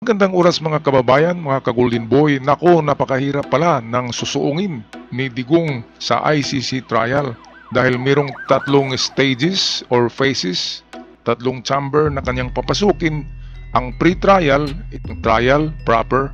Magandang oras mga kababayan, mga ka-Golden Boy. Nako, napakahirap pala ng susuungin ni Digong sa ICC trial dahil mayroong tatlong stages or phases, tatlong chamber na kanyang papasukin, ang pre-trial, itong trial proper,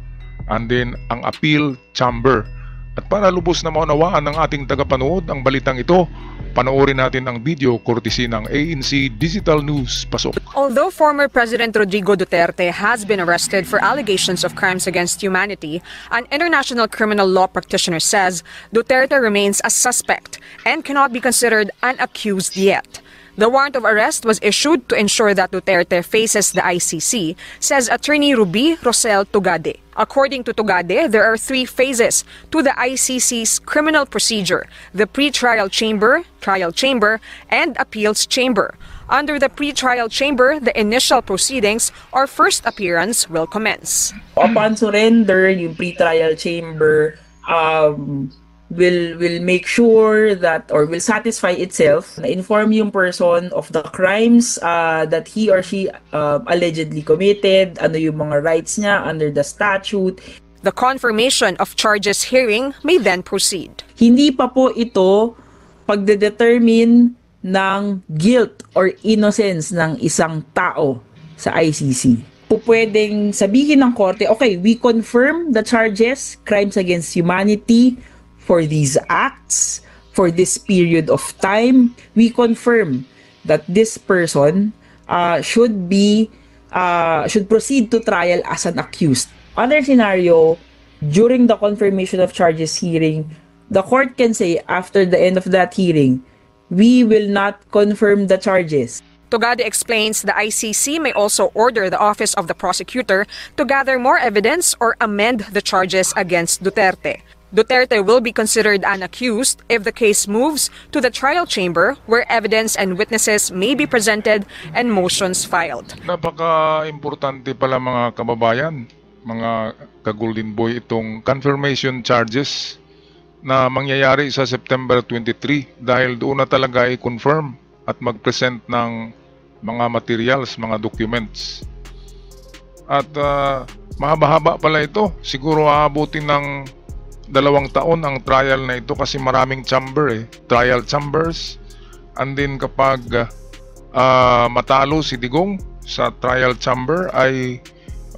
and then ang appeal chamber. At para lubos na maunawaan ng ating tagapanood ang balitang ito, panoorin natin ang video courtesy ng ANC Digital News. Pasok. Although former President Rodrigo Duterte has been arrested for allegations of crimes against humanity, an international criminal law practitioner says Duterte remains a suspect and cannot be considered an accused yet. The warrant of arrest was issued to ensure that Duterte faces the ICC, says attorney Ruby Rosel Tugade. According to Tugade, there are three phases to the ICC's criminal procedure: the pre-trial chamber, trial chamber, and appeals chamber. Under the pre-trial chamber, the initial proceedings or first appearance will commence. Upon surrender, yung pre-trial chamber will make sure that, or will satisfy itself na inform yung person of the crimes that he or she allegedly committed, ano yung mga rights niya under the statute. The confirmation of charges hearing may then proceed. Hindi pa po ito pagdedetermine ng guilt or innocence ng isang tao sa ICC. Pwedeng sabihin ng korte, okay, we confirm the charges, crimes against humanity, for these acts, for this period of time. We confirm that this person should proceed to trial as an accused. Other scenario, during the confirmation of charges hearing, the court can say after the end of that hearing, we will not confirm the charges. Tugade explains the ICC may also order the Office of the Prosecutor to gather more evidence or amend the charges against Duterte. Duterte will be considered an accused if the case moves to the trial chamber where evidence and witnesses may be presented and motions filed. Napaka-importante pala mga kababayan, mga ka-Golden Boy, itong confirmation charges na mangyayari sa September 23 dahil doon na talaga i-confirm at mag-present ng mga materials, mga documents. At mahaba-haba pala ito. Siguro aabutin ng 2 taon ang trial na ito kasi maraming chamber trial chambers. And then kapag matalo si Digong sa trial chamber ay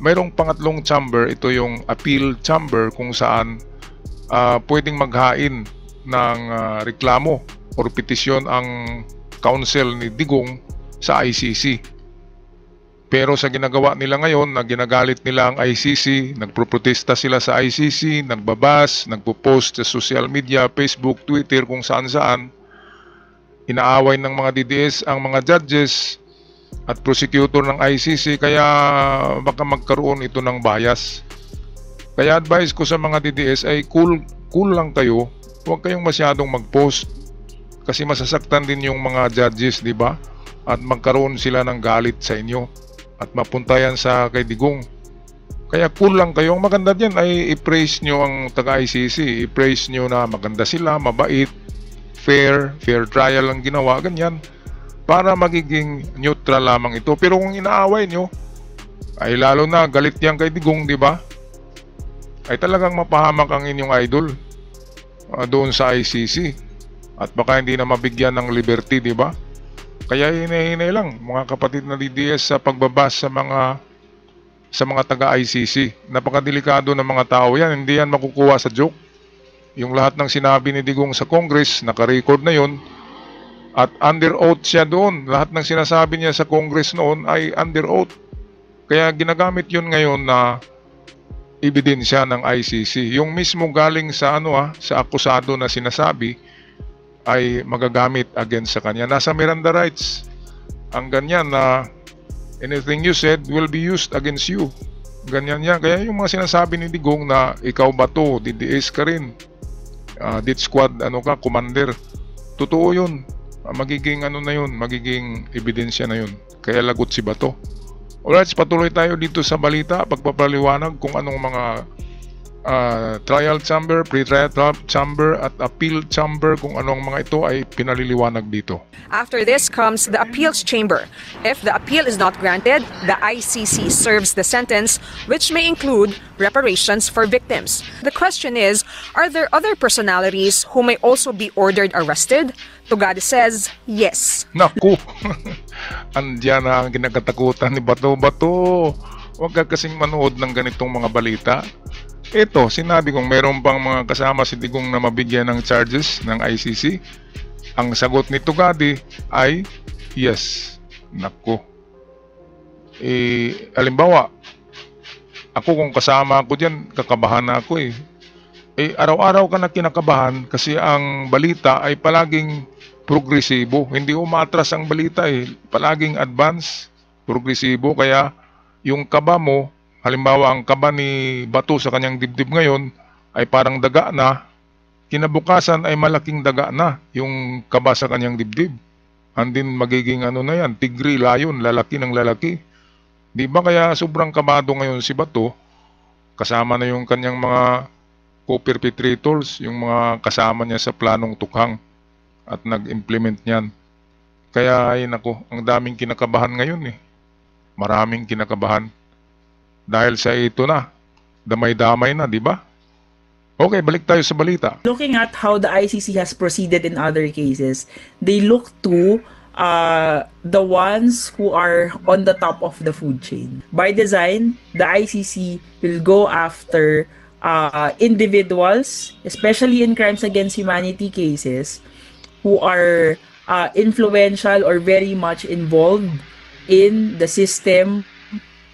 mayroong pangatlong chamber, ito yung appeal chamber kung saan pwedeng maghain ng reklamo or petisyon ang counsel ni Digong sa ICC. Pero sa ginagawa nila ngayon, na ginagalit nila ang ICC, nagproprotesta sila sa ICC, nagbabas, nagpo-post sa social media, Facebook, Twitter, kung saan-saan, inaaway ng mga DDS ang mga judges at prosecutor ng ICC, kaya baka magkaroon ito ng bias. Kaya advice ko sa mga DDS ay cool lang kayo, huwag kayong masyadong mag-post kasi masasaktan din yung mga judges, di ba? At magkaroon sila ng galit sa inyo at mapunta yan sa kay Digong. Kaya cool lang kayo. Ang maganda dyan ay i-praise nyo ang taga-ICC. I-praise nyo na maganda sila, mabait, fair trial ang ginawa, ganyan. Para magiging neutral lamang ito. Pero kung inaaway nyo, ay lalo na galit yan kay Digong, di ba? Ay talagang mapahamak ang inyong idol doon sa ICC. At baka hindi na mabigyan ng liberty, di ba? Kaya hinay-hinay lang mga kapatid na DDS sa pagbabas sa mga taga-ICC. Napakadelikado ng mga tao yan. Hindi yan makukuha sa joke. Yung lahat ng sinabi ni Digong sa Congress, naka-record na yun. At under oath siya doon. Lahat ng sinasabi niya sa Congress noon ay under oath. Kaya ginagamit yun ngayon na ebidensya ng ICC. Yung mismo galing sa sa akusado na sinasabi ay magagamit against sa kanya. Nasa Miranda rights ang ganyan na anything you said will be used against you. Ganyan yan. Kaya yung mga sinasabi ni Digong na ikaw ba to, DDS ka rin, DIT squad, commander. Totoo yun. Magiging magiging ebidensya na yun. Kaya lagot si Bato. Alright, patuloy tayo dito sa balita, pagpapaliwanag kung anong mga trial chamber, pre-trial chamber at appeal chamber, kung ano ang mga ito ay pinaliliwanag dito. After this comes the appeals chamber. If the appeal is not granted, the ICC serves the sentence, which may include reparations for victims. The question is, are there other personalities who may also be ordered arrested? Tugade says, yes. Naku! Andiyan na ang kinakatakutan ni Bato. Bato, huwag ka kasing manood ng ganitong mga balita. Ito, sinabi kong meron pang mga kasama si Digong na mabigyan ng charges ng ICC. Ang sagot ni Tugade ay yes. Naku. Halimbawa, ako kung kasama ako dyan, kakabahan na ako eh. Araw-araw ka na kinakabahan kasi ang balita ay palaging progresibo. Hindi umatras ang balita eh. Palaging advance, progresibo. Kaya yung kaba mo, halimbawa ang kaba ni Bato sa kanyang dibdib ngayon ay parang daga na, kinabukasan ay malaking daga na yung kaba sa kanyang dibdib. Andin magiging ano na yan, tigri, layon, lalaki ng lalaki. Di ba kaya sobrang kabado ngayon si Bato, kasama na yung kanyang mga co-perpetrators, yung mga kasama niya sa planong tukhang at nag-implement niyan. Kaya ay nako, ang daming kinakabahan ngayon eh. Maraming kinakabahan. Dahil sa ito na, damay-damay na, di ba? Okay, balik tayo sa balita. Looking at how the ICC has proceeded in other cases, they look to the ones who are on the top of the food chain. By design, the ICC will go after individuals, especially in crimes against humanity cases, who are influential or very much involved in the system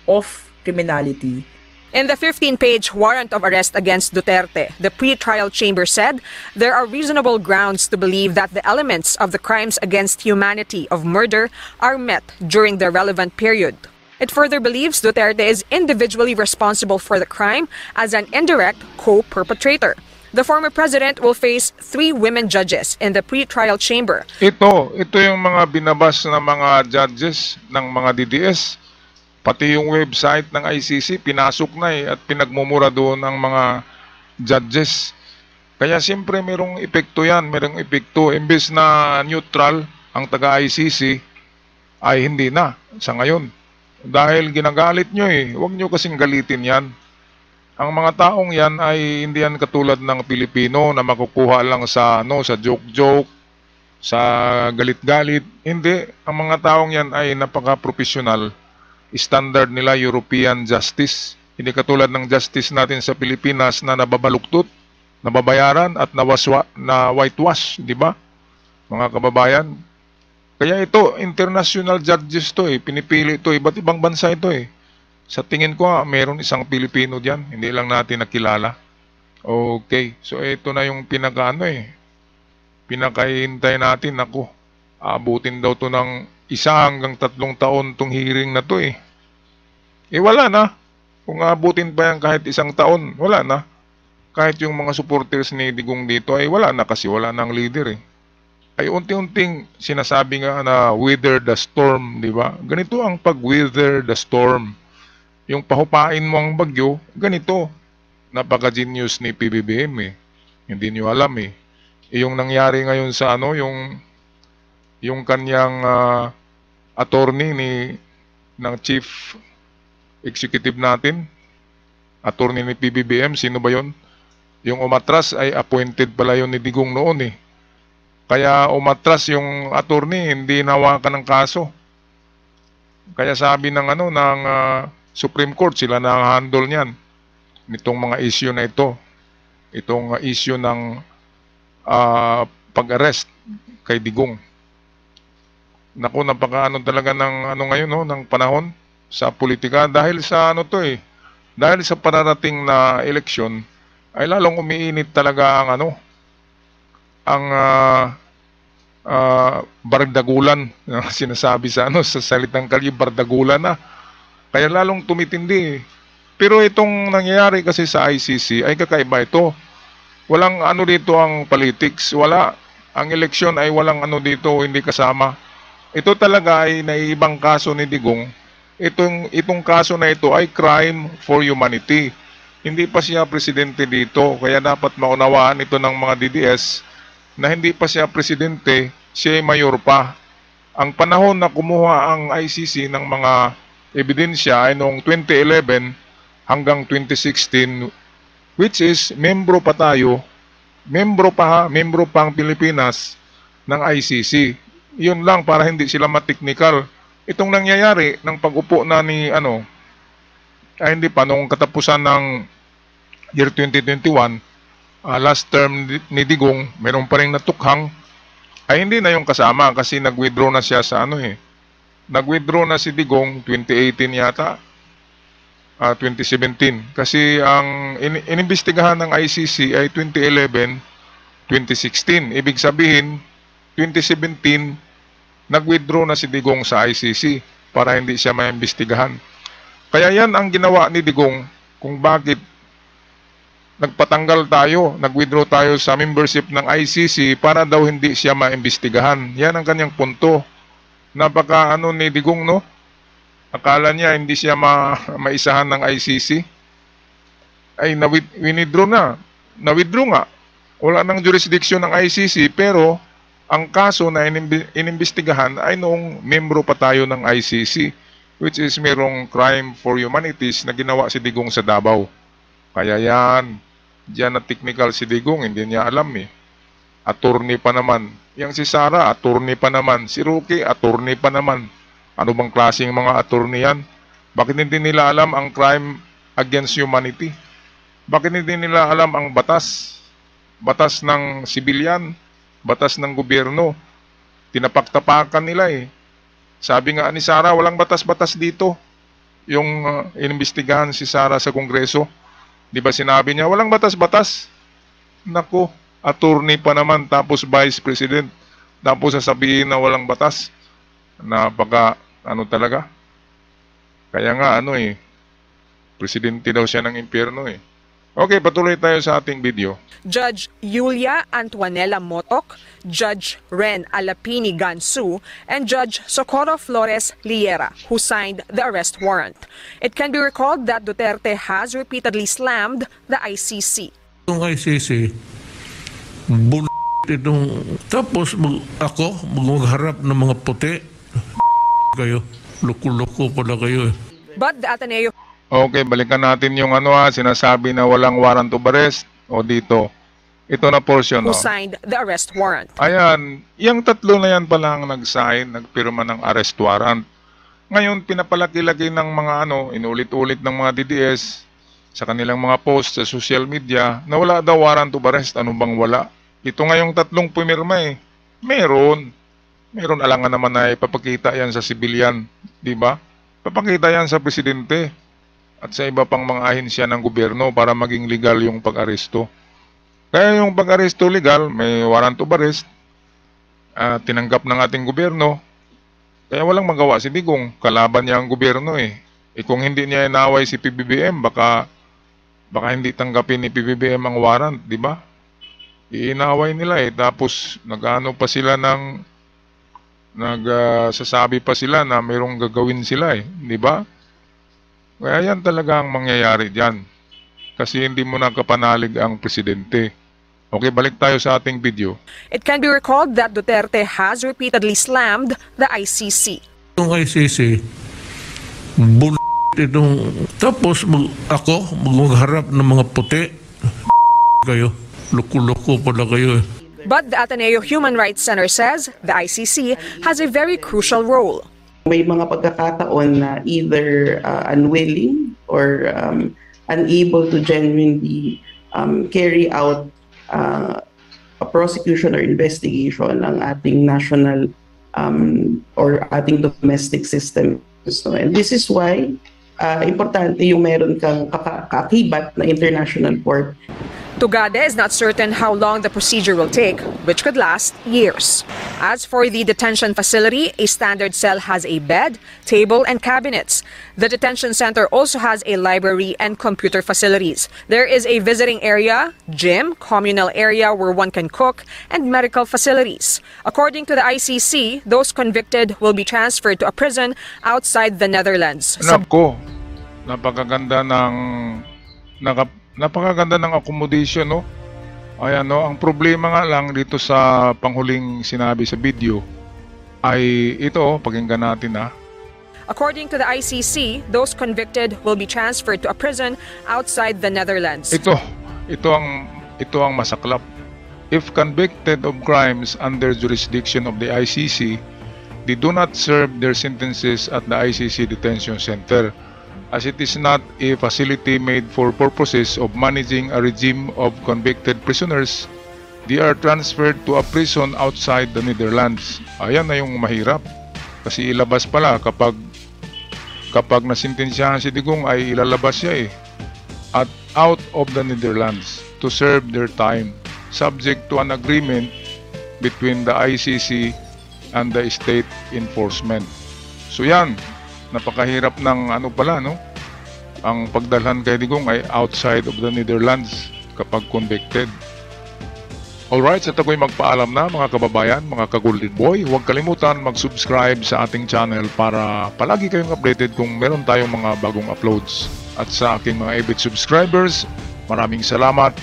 of criminality. In the 15-page warrant of arrest against Duterte, the pre-trial chamber said there are reasonable grounds to believe that the elements of the crimes against humanity of murder are met during the relevant period. It further believes Duterte is individually responsible for the crime as an indirect co-perpetrator. The former president will face 3 women judges in the pre-trial chamber. Ito yung mga binabas na mga judges ng mga DDS. Pati yung website ng ICC, pinasok na at pinagmumura doon ang mga judges. Kaya siyempre merong epekto yan, merong epekto. Imbes na neutral ang taga-ICC, ay hindi na sa ngayon. Dahil ginagalit nyo eh, huwag nyo kasing galitin yan. Ang mga taong yan ay hindi yan katulad ng Pilipino na makukuha lang sa, sa joke-joke, sa galit-galit. Hindi, ang mga taong yan ay napaka-professional. Standard nila European justice. Hindi katulad ng justice natin sa Pilipinas na nababaluktot, nababayaran at na whitewash, di ba? Mga kababayan. Kaya ito, international judges to eh. Pinipili ito, iba't ibang bansa ito eh. Sa tingin ko, meron isang Pilipino diyan, hindi lang natin nakilala. Okay, so ito na yung pinakahintay natin. Ako, abutin daw to ng 1 hanggang 3 taon tong hearing na to eh. Wala na. Kung abutin pa yan kahit 1 taon, wala na. Kahit yung mga supporters ni Digong dito ay wala na kasi wala nang leader eh. Ay unti-unting sinasabi nga na weather the storm, di ba? Ganito ang pag-weather the storm. Yung pahupain mo ang bagyo, ganito. Napaka-genius ni PBBM eh. Hindi nyo alam eh. Yung nangyari ngayon sa yung kanyang attorney ng chief executive natin, attorney ni PBBM, sino ba yon? Yung umatras ay appointed pala yun ni Digong noon eh. Kaya umatras yung attorney, hindi nawakan ng kaso. Kaya sabi ng Supreme Court, sila na ang handle niyan nitong mga issue na ito. Itong issue ng pag-arrest kay Digong. Naku, napaka talaga ng ngayon ng panahon sa politika dahil sa dahil sa pararating na eleksyon ay lalong umiinit talaga ang bardagulan, sinasabi sa salitang Kalye, bardagulan na. Kaya lalong tumitindi. Pero itong nangyayari kasi sa ICC ay kakaiba ito. Walang dito ang politics, wala. Ang eleksyon ay walang dito, hindi kasama. Ito talaga ay naiibang kaso ni Digong. Itong kaso na ito ay crime for humanity. Hindi pa siya presidente dito, kaya dapat maunawaan ito ng mga DDS na hindi pa siya presidente, siya ay mayor pa. Ang panahon na kumuha ang ICC ng mga ebidensya ay noong 2011 hanggang 2016, which is membro pa tayo, membro pa ang Pilipinas ng ICC. Yun lang para hindi sila mateknikal. Itong nangyayari ng pag-upo na ni hindi pa, nung katapusan ng year 2021, last term ni Digong, meron pa rin natukhang, ay hindi na yung kasama kasi nag-withdraw na siya sa nag-withdraw na si Digong 2018 yata, 2017. Kasi ang inimbestigahan ng ICC ay 2011, 2016. Ibig sabihin, 2017, nag-withdraw na si Digong sa ICC para hindi siya maimbestigahan. Kaya yan ang ginawa ni Digong kung bakit nagpatanggal tayo, nag-withdraw tayo sa membership ng ICC para daw hindi siya maimbestigahan. Yan ang kanyang punto. Napaka ni Digong, no? Akala niya hindi siya maisahan ng ICC. Ay withdraw na. Na-withdraw nga. Wala nang jurisdiction ng ICC pero ang kaso na inimbestigahan ay noong membro pa tayo ng ICC, which is merong crime for humanities na ginawa si Digong sa Davao. Kaya yan, diyan na technical si Digong, hindi niya alam eh. Attorney pa naman. Yang si Sara, attorney pa naman. Si Rookie, attorney pa naman. Ano bang klaseng mga attorney yan? Bakit hindi nila alam ang crime against humanity? Bakit hindi nila alam ang batas? Batas ng sibilyan, batas ng gobyerno. Tinapak-tapakan nila eh. Sabi nga ni Sara, walang batas-batas dito. Yung inimbestigahan si Sara sa Kongreso. Di ba sinabi niya, walang batas-batas? Naku, attorney pa naman, tapos vice president. Tapos sasabihin na walang batas. Napaka, talaga. Kaya nga, presidente daw siya ng impyerno eh. Okay, patuloy tayo sa ating video. Judge Yulia Antuanella Motok, Judge Ren Alapini Gansu, and Judge Socorro Flores Liera, who signed the arrest warrant. It can be recalled that Duterte has repeatedly slammed the ICC. Itong ICC, itong, tapos ako magharap ng mga puti, kayo, loko-loko pala kayo eh. But the Ateneo Okay, balikan natin yung sinasabi na walang warrant of arrest o dito. Ito na portion. who signed the arrest warrant. Ayan, yung tatlo na yan pala ang nag-sign, nagpirma ng arrest warrant. Ngayon, pinapalaki-laki ng mga inulit-ulit ng mga DDS sa kanilang mga post sa social media na wala daw warrant of arrest. Ano bang wala? Ito nga yung tatlong pumirma eh. Meron. Meron, alangan naman na ipapakita yan sa sibilyan. Diba? Papakita yan sa presidente at sa iba pang mga ahensya ng gobyerno para maging legal yung pag-aresto. Kaya yung pag-aresto legal, may warrant of arrest, tinanggap ng ating gobyerno. Kaya walang magawa si Digong, kalaban niya ang gobyerno eh. Kung hindi niya inaway si PBBM, baka hindi tanggapin ni PBBM ang warrant, di ba? Iinaway nila eh, tapos pa sila nagsasabi pa sila na mayroong gagawin sila eh, di ba? Kaya yan talaga ang mangyayari dyan. Kasi hindi mo nakapanalig ang presidente. Okay, balik tayo sa ating video. It can be recalled that Duterte has repeatedly slammed the ICC. Itong ICC, itong, tapos ako magharap ng mga puti, kayo, loko-loko pala kayo eh. But the Ateneo Human Rights Center says the ICC has a very crucial role. May mga pagkakataon na either unwilling or unable to genuinely carry out a prosecution or investigation ng ating national or ating domestic system. So, and this is why importante yung meron kang kaakibat na international court. Tugade is not certain how long the procedure will take, which could last years. As for the detention facility, a standard cell has a bed, table, and cabinets. The detention center also has a library and computer facilities. There is a visiting area, gym, communal area where one can cook, and medical facilities. According to the ICC, those convicted will be transferred to a prison outside the Netherlands. Nako, napakaganda ng Napakaganda ng accommodation, no? Ayan, no? Ang problema nga lang dito sa panghuling sinabi sa video ay ito, pakinggan natin ha. According to the ICC, those convicted will be transferred to a prison outside the Netherlands. Ito ang masaklap. If convicted of crimes under jurisdiction of the ICC, they do not serve their sentences at the ICC detention center, as it is not a facility made for purposes of managing a regime of convicted prisoners. They are transferred to a prison outside the Netherlands. Ayan na yung mahirap. Kasi ilabas pala kapag nasintensyahan si Digong ay ilalabas siya at out of the Netherlands to serve their time, subject to an agreement between the ICC and the state enforcement. So yan, napakahirap ng no? Ang pagdalhan kay Digong ay outside of the Netherlands kapag convicted. Alright, sa ako'y magpaalam na mga kababayan, mga ka-Golden Boy. Huwag kalimutan mag-subscribe sa ating channel para palagi kayong updated kung meron tayong mga bagong uploads. At sa aking mga avid subscribers, maraming salamat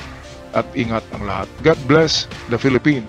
at ingat ang lahat. God bless the Philippines.